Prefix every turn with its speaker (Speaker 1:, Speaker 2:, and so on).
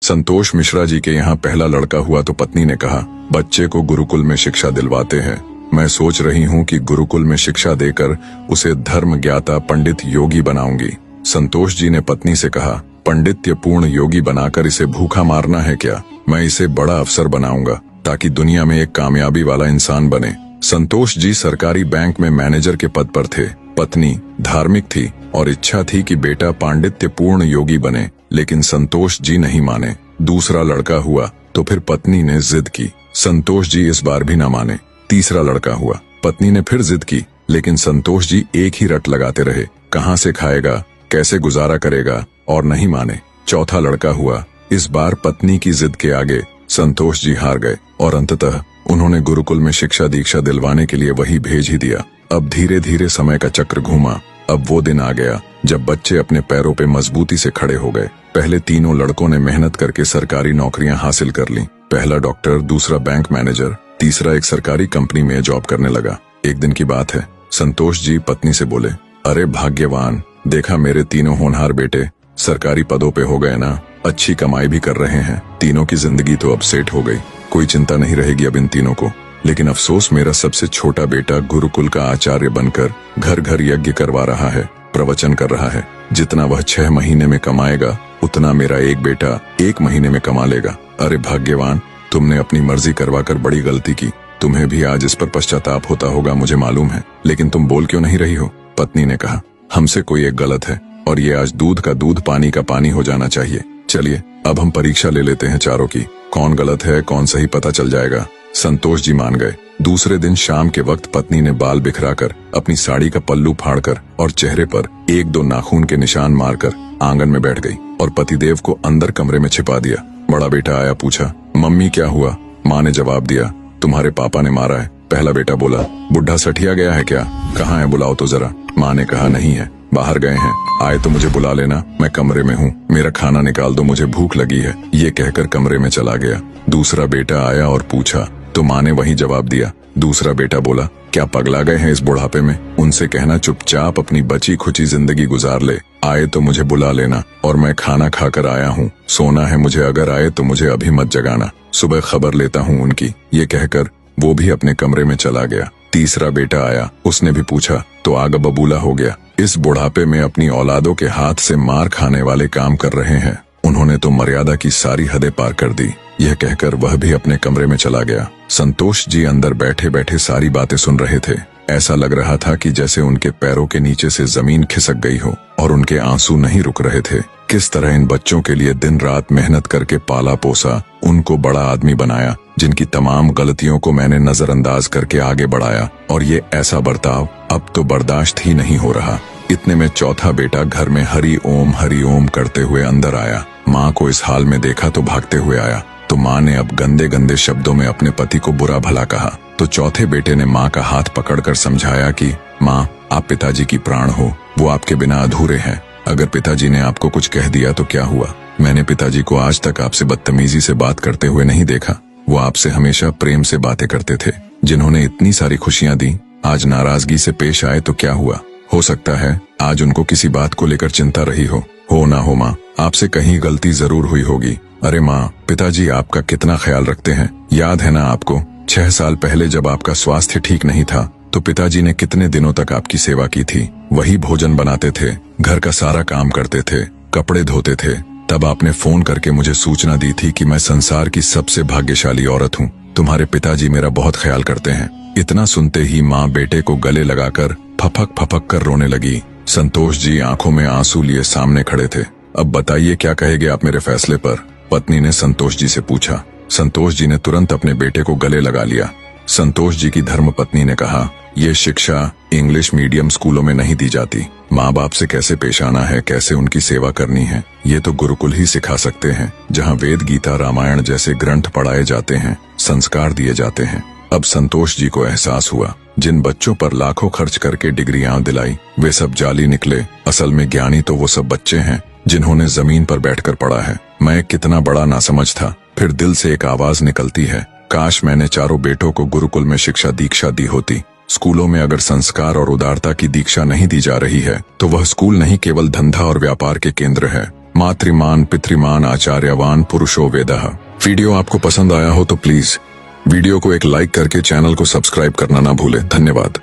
Speaker 1: संतोष मिश्रा जी के यहाँ पहला लड़का हुआ तो पत्नी ने कहा, बच्चे को गुरुकुल में शिक्षा दिलवाते हैं। मैं सोच रही हूँ कि गुरुकुल में शिक्षा देकर उसे धर्म ज्ञाता पंडित योगी बनाऊंगी। संतोष जी ने पत्नी से कहा, पंडित्य पूर्ण योगी बनाकर इसे भूखा मारना है क्या? मैं इसे बड़ा अफसर बनाऊंगा ताकि दुनिया में एक कामयाबी वाला इंसान बने। संतोष जी सरकारी बैंक में मैनेजर के पद पर थे। पत्नी धार्मिक थी और इच्छा थी कि बेटा पांडित्य पूर्ण योगी बने, लेकिन संतोष जी नहीं माने। दूसरा लड़का हुआ तो फिर पत्नी ने जिद की। संतोष जी इस बार भी न माने। तीसरा लड़का हुआ, पत्नी ने फिर जिद की, लेकिन संतोष जी एक ही रट लगाते रहे, कहाँ से खाएगा, कैसे गुजारा करेगा, और नहीं माने। चौथा लड़का हुआ। इस बार पत्नी की जिद के आगे संतोष जी हार गए और अंततः उन्होंने गुरुकुल में शिक्षा दीक्षा दिलवाने के लिए वही भेज ही दिया। अब धीरे धीरे समय का चक्र घूमा। अब वो दिन आ गया जब बच्चे अपने पैरों पे मजबूती से खड़े हो गए। पहले तीनों लड़कों ने मेहनत करके सरकारी नौकरियां हासिल कर ली। पहला डॉक्टर, दूसरा बैंक मैनेजर, तीसरा एक सरकारी कंपनी में जॉब करने लगा। एक दिन की बात है, संतोष जी पत्नी से बोले, अरे भाग्यवान, देखा मेरे तीनों होनहार बेटे सरकारी पदों पे हो गए ना, अच्छी कमाई भी कर रहे हैं। तीनों की जिंदगी तो अब सेट हो गई, कोई चिंता नहीं रहेगी अब इन तीनों को। लेकिन अफसोस, मेरा सबसे छोटा बेटा गुरुकुल का आचार्य बनकर घर घर यज्ञ करवा रहा है, प्रवचन कर रहा है। जितना वह 6 महीने में कमाएगा उतना मेरा एक बेटा 1 महीने में कमा लेगा। अरे भाग्यवान, तुमने अपनी मर्जी करवाकर बड़ी गलती की। तुम्हें भी आज इस पर पश्चाताप होता होगा, मुझे मालूम है, लेकिन तुम बोल क्यों नहीं रही हो? पत्नी ने कहा, हमसे कोई एक गलत है और ये आज दूध का दूध पानी का पानी हो जाना चाहिए। चलिए अब हम परीक्षा ले लेते हैं चारों की, कौन गलत है कौन सही पता चल जाएगा। संतोष जी मान गए। दूसरे दिन शाम के वक्त पत्नी ने बाल बिखराकर, अपनी साड़ी का पल्लू फाड़कर और चेहरे पर 1-2 नाखून के निशान मारकर आंगन में बैठ गई और पतिदेव को अंदर कमरे में छिपा दिया। बड़ा बेटा आया, पूछा, मम्मी क्या हुआ? माँ ने जवाब दिया, तुम्हारे पापा ने मारा है। पहला बेटा बोला, बुढ़ा सठिया गया है क्या? कहाँ है, बुलाओ तो जरा। माँ ने कहा, नहीं है, बाहर गए हैं, आए तो मुझे बुला लेना, मैं कमरे में हूँ, मेरा खाना निकाल दो, मुझे भूख लगी है। ये कहकर कमरे में चला गया। दूसरा बेटा आया और पूछा तो माँ ने वही जवाब दिया। दूसरा बेटा बोला, क्या पगला गए हैं इस बुढ़ापे में? उनसे कहना चुपचाप अपनी बची खुची जिंदगी गुजार ले, आए तो मुझे बुला लेना, और मैं खाना खाकर आया हूँ, सोना है मुझे, अगर आए तो मुझे अभी मत जगाना, सुबह खबर लेता हूँ उनकी। ये कहकर वो भी अपने कमरे में चला गया। तीसरा बेटा आया, उसने भी पूछा तो आगा बबूला हो गया। इस बुढ़ापे में अपनी औलादों के हाथ से मार खाने वाले काम कर रहे हैं, उन्होंने तो मर्यादा की सारी हदें पार कर दी। यह कहकर वह भी अपने कमरे में चला गया। संतोष जी अंदर बैठे बैठे सारी बातें सुन रहे थे। ऐसा लग रहा था कि जैसे उनके पैरों के नीचे से जमीन खिसक गई हो और उनके आंसू नहीं रुक रहे थे। किस तरह इन बच्चों के लिए दिन रात मेहनत करके पाला पोसा, उनको बड़ा आदमी बनाया, जिनकी तमाम गलतियों को मैंने नजरअंदाज करके आगे बढ़ाया, और ये ऐसा बर्ताव अब तो बर्दाश्त ही नहीं हो रहा। इतने में चौथा बेटा घर में हरि ओम करते हुए अंदर आया। माँ को इस हाल में देखा तो भागते हुए आया, तो माँ ने अब गंदे गंदे शब्दों में अपने पति को बुरा भला कहा। तो चौथे बेटे ने माँ का हाथ पकड़कर समझाया कि माँ, आप पिताजी की प्राण हो, वो आपके बिना अधूरे हैं। अगर पिताजी ने आपको कुछ कह दिया तो क्या हुआ? मैंने पिताजी को आज तक आपसे बदतमीजी से बात करते हुए नहीं देखा। वो आपसे हमेशा प्रेम से बातें करते थे। जिन्होंने इतनी सारी खुशियां दी, आज नाराजगी से पेश आए तो क्या हुआ? हो सकता है आज उनको किसी बात को लेकर चिंता रही हो ना हो माँ, आपसे कहीं गलती जरूर हुई होगी। अरे माँ, पिताजी आपका कितना ख्याल रखते हैं, याद है ना आपको? 6 साल पहले जब आपका स्वास्थ्य ठीक नहीं था तो पिताजी ने कितने दिनों तक आपकी सेवा की थी। वही भोजन बनाते थे, घर का सारा काम करते थे, कपड़े धोते थे। तब आपने फोन करके मुझे सूचना दी थी कि मैं संसार की सबसे भाग्यशाली औरत हूँ, तुम्हारे पिताजी मेरा बहुत ख्याल करते हैं। इतना सुनते ही माँ बेटे को गले लगाकर फपक कर रोने लगी। संतोष जी आंखों में आंसू लिए सामने खड़े थे। अब बताइए क्या कहेंगे आप मेरे फैसले पर? पत्नी ने संतोष जी से पूछा। संतोष जी ने तुरंत अपने बेटे को गले लगा लिया। संतोष जी की धर्मपत्नी ने कहा, ये शिक्षा इंग्लिश मीडियम स्कूलों में नहीं दी जाती। माँ बाप से कैसे पेश आना है, कैसे उनकी सेवा करनी है, ये तो गुरुकुल ही सिखा सकते हैं, जहाँ वेद गीता रामायण जैसे ग्रंथ पढ़ाए जाते हैं, संस्कार दिए जाते हैं। अब संतोष जी को एहसास हुआ, जिन बच्चों पर लाखों खर्च करके डिग्रियां दिलाई, वे सब जाली निकले। असल में ज्ञानी तो वो सब बच्चे हैं जिन्होंने जमीन पर बैठकर पढ़ा है। मैं कितना बड़ा नासमझ था। फिर दिल से एक आवाज निकलती है, काश मैंने चारों बेटों को गुरुकुल में शिक्षा दीक्षा दी होती। स्कूलों में अगर संस्कार और उदारता की दीक्षा नहीं दी जा रही है तो वह स्कूल नहीं, केवल धंधा और व्यापार के केंद्र है। मातृमान पितृमान आचार्यवान पुरुषो वेदः। वीडियो आपको पसंद आया हो तो प्लीज वीडियो को एक लाइक करके चैनल को सब्सक्राइब करना ना भूलें। धन्यवाद।